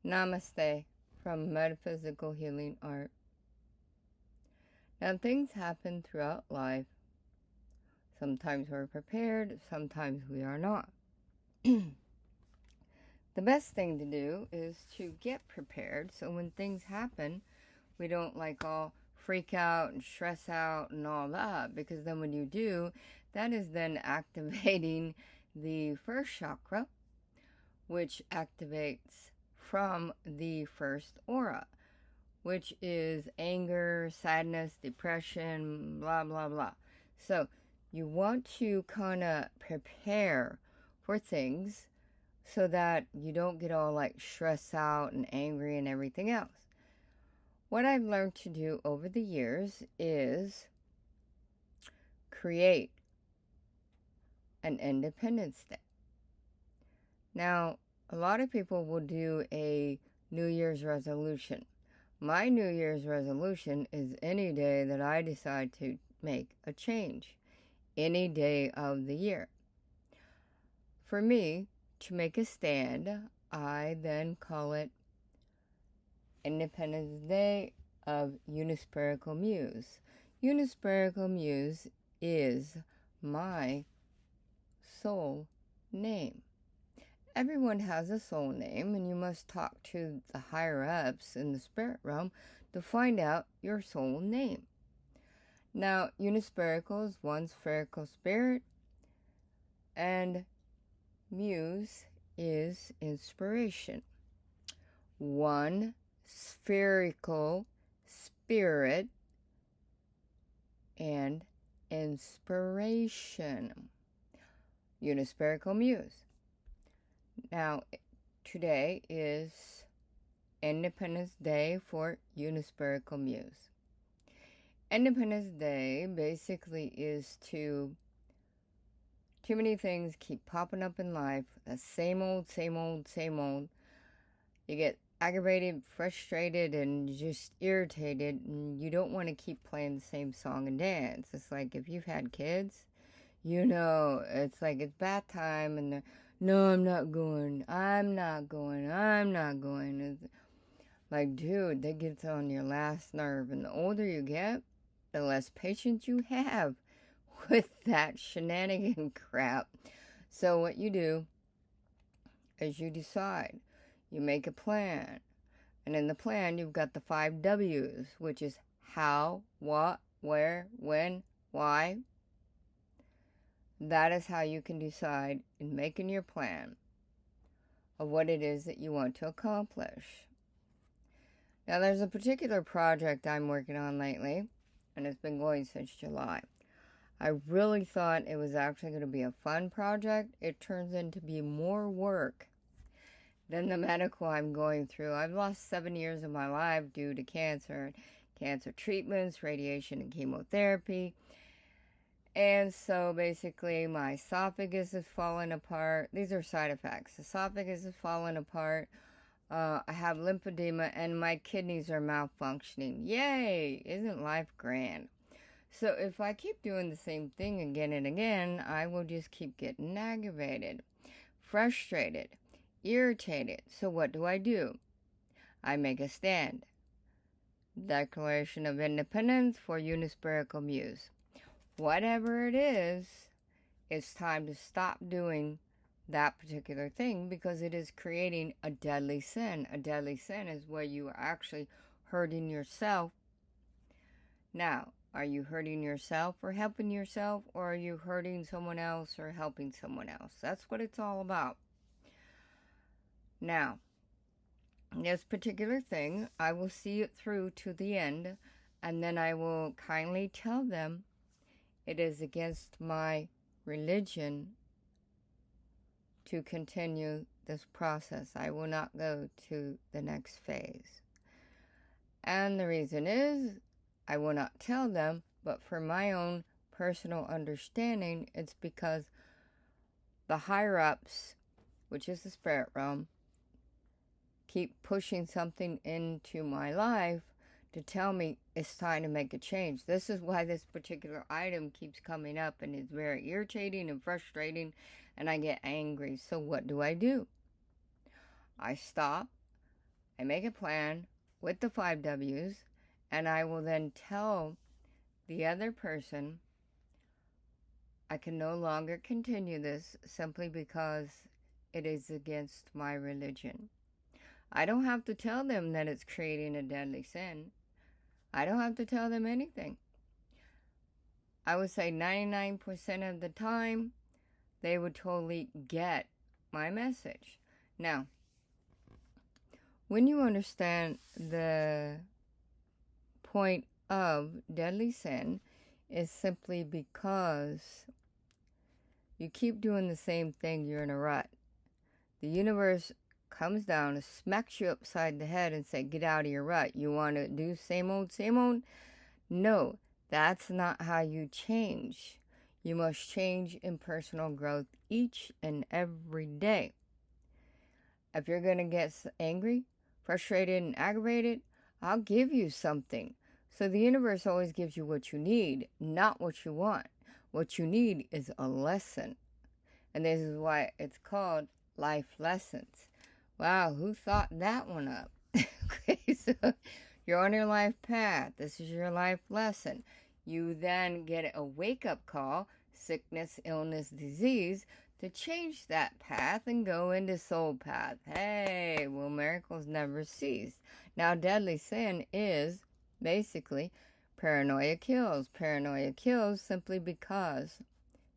Namaste from Metaphysical Healing Art. Now, things happen throughout life. Sometimes we're prepared, sometimes we are not. The best thing to do is to get prepared so when things happen, we don't all freak out and stress out and all that, because then when you do, that is then activating the first chakra, which activates from the first aura, which is anger, sadness, depression, blah, blah, blah. So you want to kind of prepare for things so that you don't get all stressed out and angry and everything else. What I've learned to do over the years is create an Independence Day. Now, a lot of people will do a New Year's resolution. My New Year's resolution is any day that I decide to make a change, any day of the year. For me, to make a stand, I then call it Independence Day of Unispherical Muse. Unispherical Muse is my soul name. Everyone has a soul name, and you must talk to the higher-ups in the spirit realm to find out your soul name. Now, unispherical is one spherical spirit, and muse is inspiration. One spherical spirit and inspiration. Unispherical muse. Now, today is Independence Day for Unispherical Muse. Independence Day basically is too many things keep popping up in life. The same old, same old, same old. You get aggravated, frustrated, and just irritated, and you don't want to keep playing the same song and dance. It's like if you've had kids, it's like it's bath time, and they're, no, I'm not going. It's like, dude, that gets on your last nerve. And the older you get, the less patience you have with that shenanigan crap. So what you do is you decide. You make a plan. And in the plan, you've got the 5 W's, which is how, what, where, when, why. That is how you can decide in making your plan of what it is that you want to accomplish. Now, there's a particular project I'm working on lately, and it's been going since July. I really thought it was actually going to be a fun project. It turns into be more work than the medical I'm going through. I've lost 7 years of my life due to cancer treatments, radiation, and chemotherapy. And so basically my esophagus is falling apart. These are side effects. Esophagus is falling apart. I have lymphadema and my kidneys are malfunctioning. Yay! Isn't life grand? So if I keep doing the same thing again and again, I will just keep getting aggravated, frustrated, irritated. So what do? I make a stand. Declaration of Independence for Unispherical Muse. Whatever it is, it's time to stop doing that particular thing because it is creating a deadly sin. A deadly sin is where you are actually hurting yourself. Now, are you hurting yourself or helping yourself, or are you hurting someone else or helping someone else? That's what it's all about. Now, this particular thing, I will see it through to the end, and then I will kindly tell them it is against my religion to continue this process. I will not go to the next phase. And the reason is, I will not tell them, but for my own personal understanding, it's because the higher-ups, which is the spirit realm, keep pushing something into my life to tell me it's time to make a change. This is why this particular item keeps coming up and is very irritating and frustrating, and I get angry. So what do? I stop, I make a plan with the 5 W's, and I will then tell the other person, I can no longer continue this simply because it is against my religion. I don't have to tell them that it's creating a deadly sin. I don't have to tell them anything. I would say 99% of the time, they would totally get my message. Now, when you understand the point of deadly sin is simply because you keep doing the same thing, you're in a rut. The universe comes down and smacks you upside the head and say, get out of your rut. You want to do same old, same old? No, that's not how you change. You must change in personal growth each and every day. If you're going to get angry, frustrated, and aggravated, I'll give you something. So the universe always gives you what you need, not what you want. What you need is a lesson. And this is why it's called life lessons. Wow, who thought that one up? Okay, so you're on your life path. This is your life lesson. You then get a wake-up call, sickness, illness, disease, to change that path and go into soul path. Hey, will miracles never cease? Now, deadly sin is basically paranoia kills. Paranoia kills simply because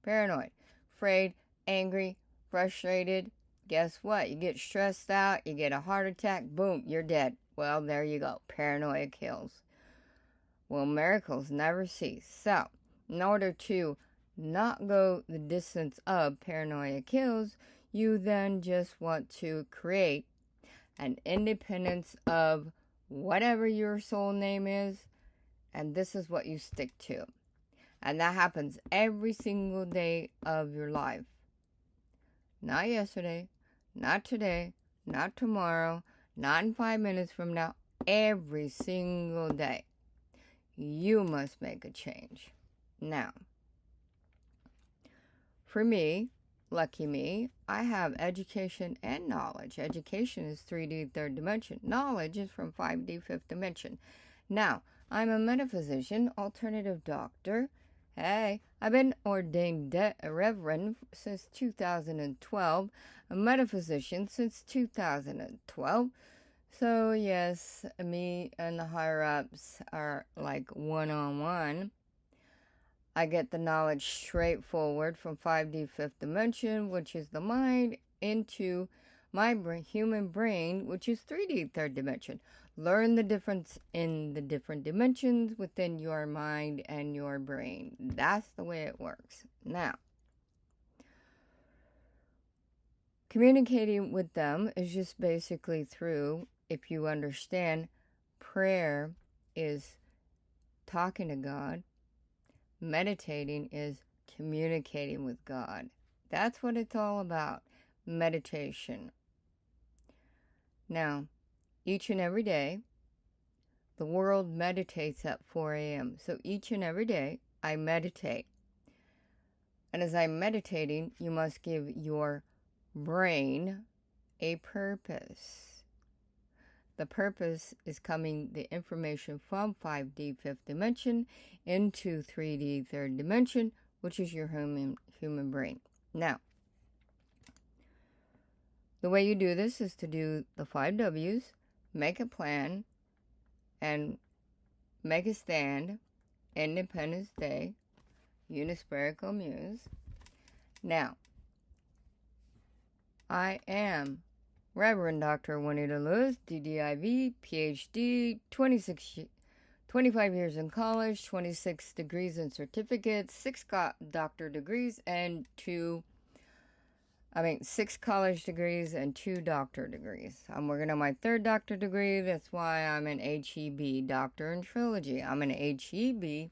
paranoid, afraid, angry, frustrated. Guess what? You get stressed out, you get a heart attack, boom, you're dead. Well, there you go. Paranoia kills. Will miracles never cease? So, in order to not go the distance of paranoia kills, you then just want to create an independence of whatever your soul name is, and this is what you stick to. And that happens every single day of your life. Not yesterday, not today, not tomorrow, not in 5 minutes from now. Every single day, you must make a change. Now, for me, lucky me, I have education and knowledge. Education is 3D, third dimension. Knowledge is from 5D, fifth dimension. Now, I'm a metaphysician, alternative doctor. Hey, I've been ordained a reverend since 2012, a metaphysician since 2012. So, yes, me and the higher-ups are like one-on-one. I get the knowledge straightforward from 5D, fifth dimension, which is the mind, into my human brain, which is 3D, third dimension. Learn the difference in the different dimensions within your mind and your brain. That's the way it works. Now, communicating with them is just basically through, if you understand, prayer is talking to God. Meditating is communicating with God. That's what it's all about, meditation. Now, each and every day, the world meditates at 4 a.m. So each and every day, I meditate. And as I'm meditating, you must give your brain a purpose. The purpose is coming the information from 5D, fifth dimension, into 3D, third dimension, which is your human brain. Now, the way you do this is to do the 5 W's, make a plan, and make a stand, Independence Day, Unispherical Muse. Now, I am Reverend Dr. Juanita Lewis, DDIV, PhD, 25 years in college, 26 degrees and certificates, 6 doctor degrees, and 6 college degrees and 2 doctor degrees. I'm working on my 3rd doctor degree. That's why I'm an HEB, Doctor in Trilogy. I'm an HEB,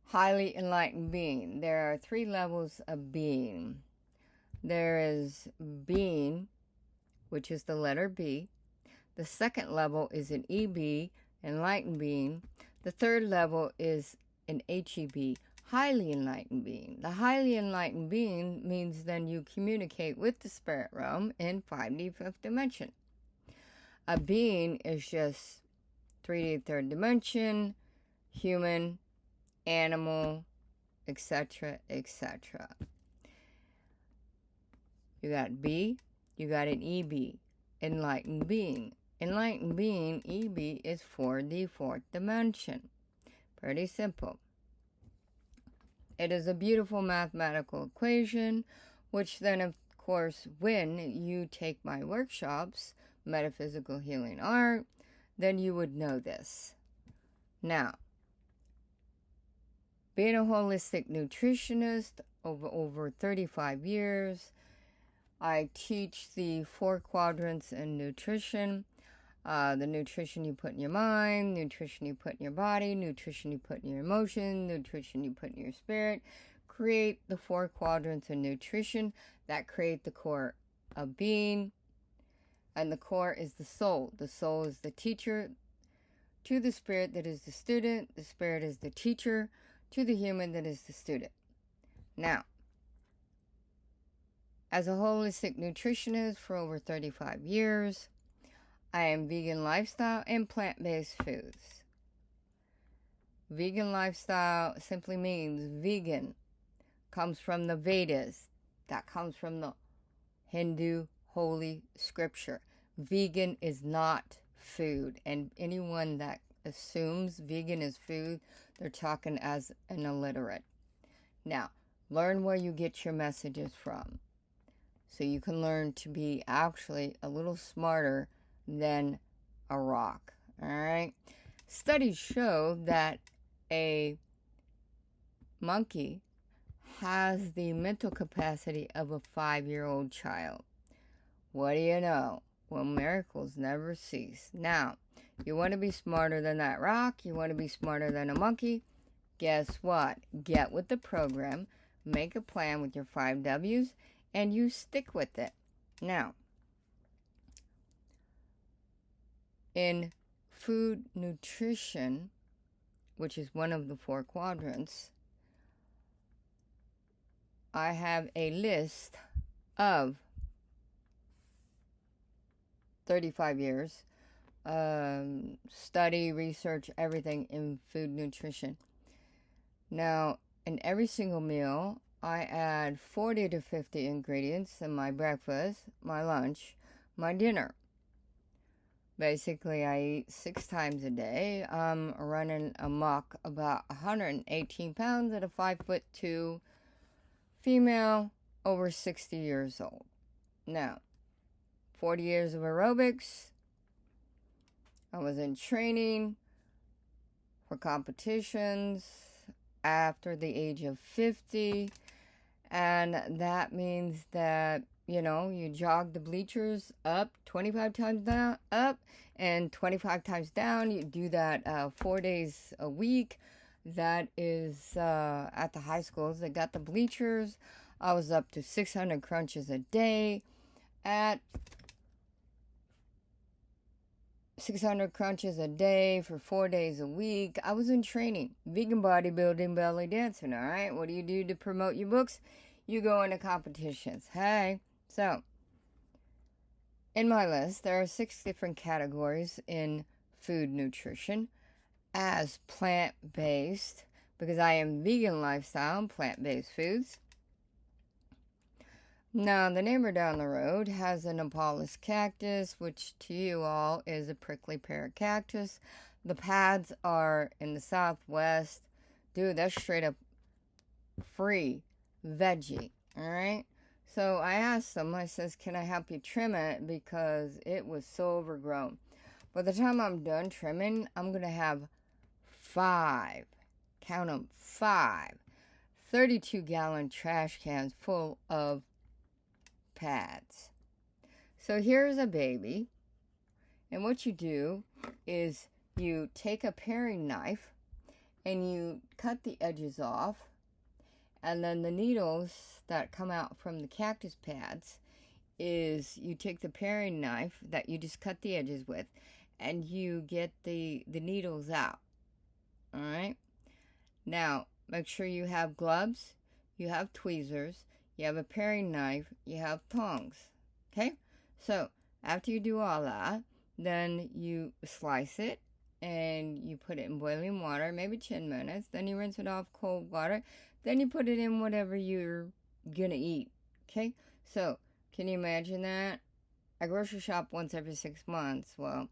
Highly Enlightened Being. There are 3 levels of being. There is being, which is the letter B. The 2nd level is an EB, enlightened being. The 3rd level is an HEB, highly enlightened being. The highly enlightened being means then you communicate with the spirit realm in 5D, 5th dimension. A being is just 3D, third dimension, human, animal, etc., etc. You got B, you got an EB, enlightened being. Enlightened being, EB, is for the fourth dimension. Pretty simple. It is a beautiful mathematical equation, which then, of course, when you take my workshops, Metaphysical Healing Art, then you would know this. Now, being a holistic nutritionist over 35 years, I teach the 4 quadrants in nutrition. The nutrition you put in your mind, nutrition you put in your body, nutrition you put in your emotion, nutrition you put in your spirit. Create the 4 quadrants of nutrition that create the core of being. And the core is the soul. The soul is the teacher to the spirit that is the student. The spirit is the teacher to the human that is the student. Now, as a holistic nutritionist for over 35 years, I am vegan lifestyle and plant-based foods. Vegan lifestyle simply means vegan. Comes from the Vedas. That comes from the Hindu holy scripture. Vegan is not food. And anyone that assumes vegan is food, they're talking as an illiterate. Now, learn where you get your messages from, so you can learn to be actually a little smarter than a rock. All right? Studies show that a monkey has the mental capacity of a 5-year-old child. What do you know? Well, miracles never cease. Now, you want to be smarter than that rock? You want to be smarter than a monkey? Guess what? Get with the program, make a plan with your 5 W's, and you stick with it. Now, in food nutrition, which is one of the 4 quadrants, I have a list of 35 years, study, research, everything in food nutrition. Now, in every single meal, I add 40 to 50 ingredients in my breakfast, my lunch, my dinner. Basically, I eat 6 times a day. I'm running amok about 118 pounds at a 5'2" female, over 60 years old. Now, 40 years of aerobics. I was in training for competitions after the age of 50. And that means that, you jog the bleachers up 25 times down, up, and 25 times down. You do that 4 days a week. That is at the high schools. They got the bleachers. I was up to 600 crunches a day. At 600 crunches a day for 4 days a week. I was in training. Vegan bodybuilding, belly dancing, all right? What do you do to promote your books? You go into competitions. Hey, so in my list, there are 6 different categories in food nutrition as plant-based, because I am vegan lifestyle and plant-based foods. Now, the neighbor down the road has a Nepalese cactus, which to you all is a prickly pear cactus. The pads are in the southwest. Dude, that's straight up free veggie, all right? So I asked them, I says, can I help you trim it? Because it was so overgrown. By the time I'm done trimming, I'm going to have 5, count them, 5, 32-gallon trash cans full of pads. So here's a baby, and what you do is you take a paring knife and you cut the edges off, and then the needles that come out from the cactus pads is you take the paring knife that you just cut the edges with and you get the needles out. All right, now make sure you have gloves, you have tweezers, you have a paring knife, you have tongs. Okay, so after you do all that, then you slice it and you put it in boiling water, maybe 10 minutes. Then you rinse it off cold water. Then you put it in whatever you're gonna eat. Okay? So, can you imagine that? I grocery shop once every 6 months. Well,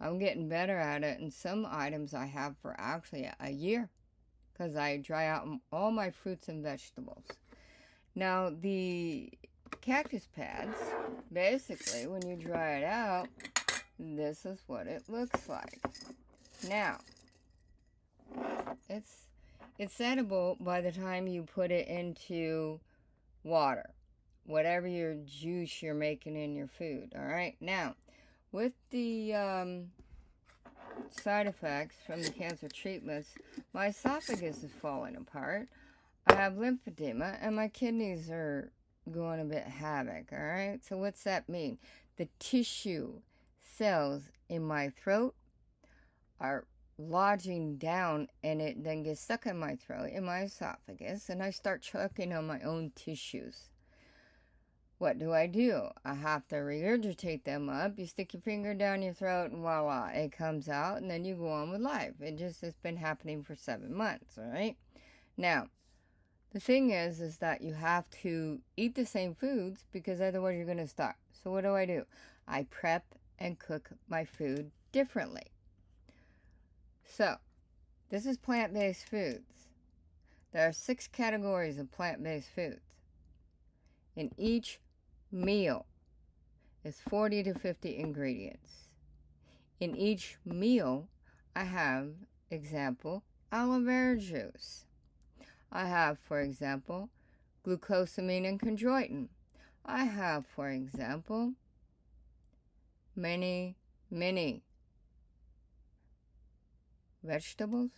I'm getting better at it, and some items I have for actually a year because I dry out all my fruits and vegetables. Now, the cactus pads, basically, when you dry it out, this is what it looks like. Now, it's edible by the time you put it into water, whatever your juice you're making in your food. All right. Now, with the side effects from the cancer treatments, my esophagus is falling apart. I have lymphadema, and my kidneys are going a bit havoc. All right. So what's that mean? The tissue cells in my throat are lodging down, and it then gets stuck in my throat, in my esophagus, and I start choking on my own tissues. What do? I have to regurgitate them up. You stick your finger down your throat, and voila, it comes out, and then you go on with life. It just has been happening for 7 months, all right? Now, the thing is that you have to eat the same foods because otherwise you're going to starve. So what do? I prep and cook my food differently. So, this is plant-based foods. There are 6 categories of plant-based foods. In each meal is 40 to 50 ingredients. In each meal, I have, example, aloe vera juice. I have, for example, glucosamine and chondroitin. I have, for example, many vegetables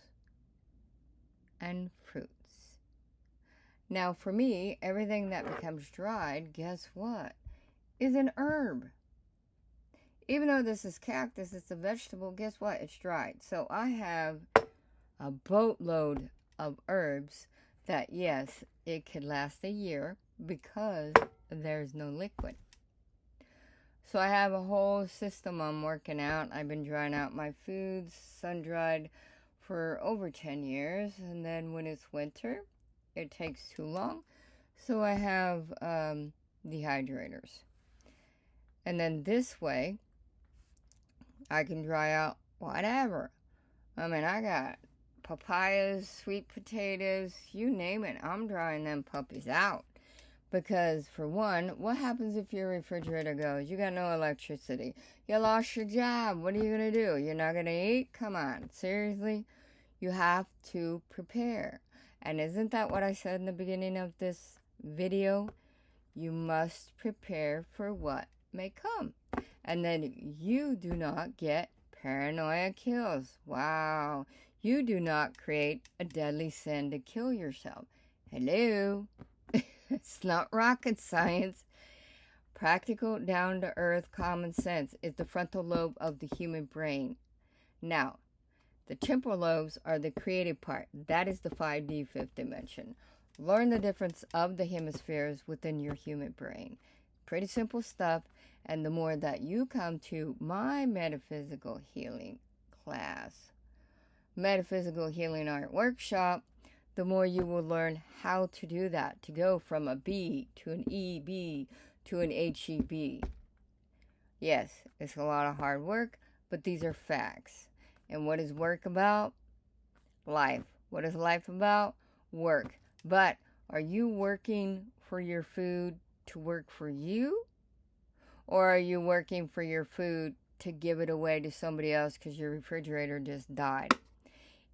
and fruits. Now, for me, everything that becomes dried, guess what, is an herb. Even though this is cactus, it's a vegetable, guess what, it's dried. So I have a boatload of herbs that, yes, it could last a year because there's no liquid. So I have a whole system I'm working out. I've been drying out my foods, sun-dried, for over 10 years. And then when it's winter, it takes too long. So I have dehydrators. And then this way, I can dry out whatever. I mean, I got papayas, sweet potatoes, you name it. I'm drying them puppies out. Because, for one, what happens if your refrigerator goes? You got no electricity. You lost your job. What are you going to do? You're not going to eat? Come on. Seriously? You have to prepare. And isn't that what I said in the beginning of this video? You must prepare for what may come. And then you do not get paranoia kills. Wow. You do not create a deadly sin to kill yourself. Hello? It's not rocket science. Practical, down-to-earth common sense is the frontal lobe of the human brain. Now, the temporal lobes are the creative part. That is the 5D, fifth dimension. Learn the difference of the hemispheres within your human brain. Pretty simple stuff. And the more that you come to my metaphysical healing class, metaphysical healing art workshop, the more you will learn how to do that, to go from a B to an EB to an HEB. Yes, it's a lot of hard work, but these are facts. And what is work about? Life. What is life about? Work. But are you working for your food to work for you? Or are you working for your food to give it away to somebody else because your refrigerator just died?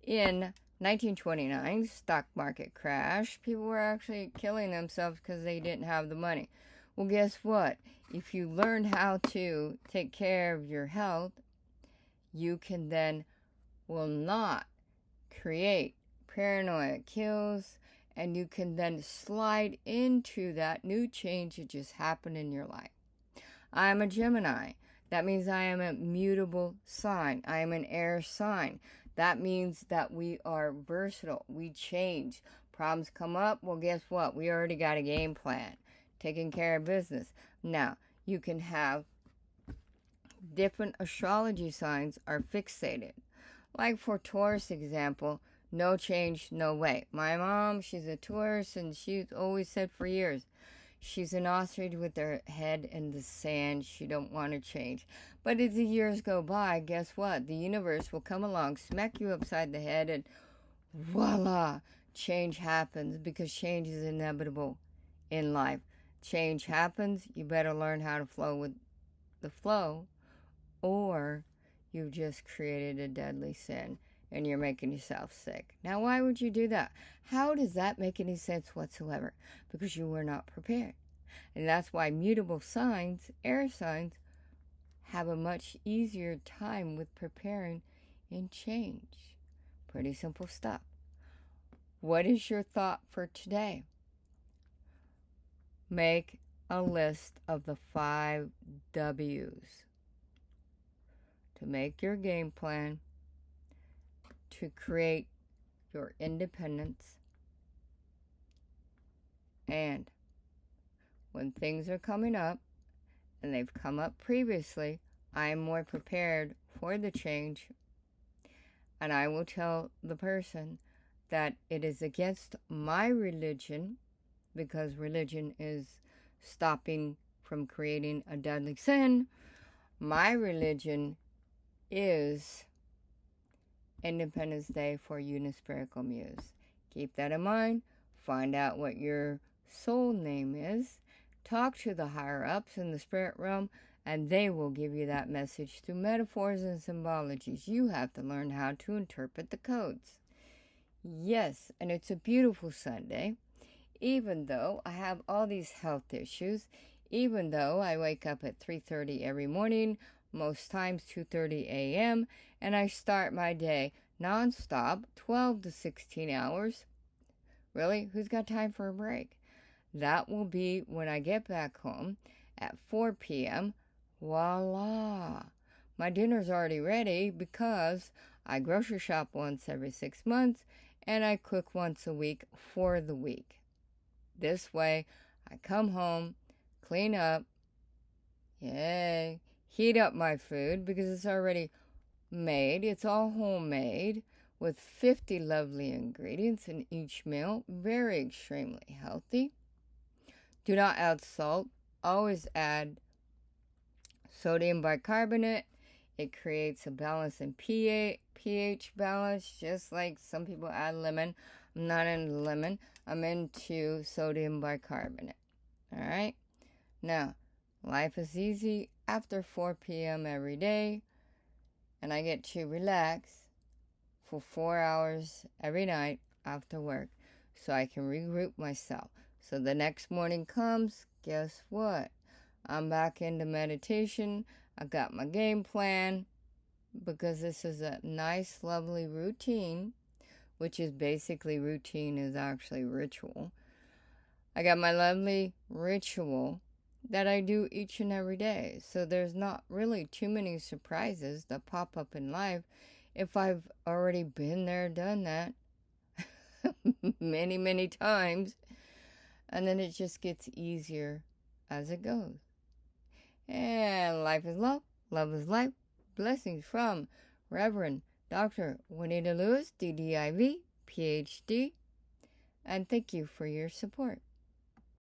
In 1929 stock market crash, people were actually killing themselves because they didn't have the money. Well, guess what? If you learn how to take care of your health, you can then will not create paranoia kills, and you can then slide into that new change that just happened in your life. I'm a Gemini. That means I am a mutable sign. I am an air sign. That means that we are versatile. We change. Problems come up. Well, guess what? We already got a game plan. Taking care of business. Now, you can have different astrology signs are fixated. Like for Taurus example, no change, no way. My mom, she's a Taurus, and she's always said for years, she's an ostrich with her head in the sand. She don't want to change. But as the years go by, guess what? The universe will come along, smack you upside the head, and voila, change happens, because change is inevitable in life. Change happens, you better learn how to flow with the flow, or you've just created a deadly sin and you're making yourself sick. Now, why would you do that? How does that make any sense whatsoever? Because you were not prepared. And that's why mutable signs, air signs, have a much easier time with preparing in change. Pretty simple stuff. What is your thought for today? Make a list of the 5 W's to make your game plan, to create your independence, and when things are coming up, and they've come up previously, I am more prepared for the change, and I will tell the person that it is against my religion, because religion is stopping from creating a deadly sin. My religion is Independence Day for Unispherical Muse. Keep that in mind. Find out what your soul name is. Talk to the higher-ups in the spirit realm, and they will give you that message through metaphors and symbologies. You have to learn how to interpret the codes. Yes, and it's a beautiful Sunday. Even though I have all these health issues, even though I wake up at 3:30 every morning, most times 2:30 a.m., and I start my day nonstop, 12 to 16 hours. Really? Who's got time for a break? That will be when I get back home at 4 p.m. Voila! My dinner's already ready because I grocery shop once every 6 months and I cook once a week for the week. This way, I come home, clean up, yay, heat up my food because it's already made. It's all homemade with 50 lovely ingredients in each meal. Very extremely healthy. Do not add salt. Always add sodium bicarbonate. It creates a balance in pH balance, just like some people add lemon. I'm not into lemon. I'm into sodium bicarbonate. All right? Now, life is easy after 4 p.m. every day, and I get to relax for 4 hours every night after work so I can regroup myself. So the next morning comes, guess what? I'm back into meditation. I got my game plan because this is a nice, lovely routine, which is basically routine is actually ritual. I got my lovely ritual that I do each and every day. So there's not really too many surprises that pop up in life if I've already been there, done that many, many times. And then it just gets easier as it goes. And life is love. Love is life. Blessings from Reverend Dr. Juanita Lewis, DDIV, PhD. And thank you for your support.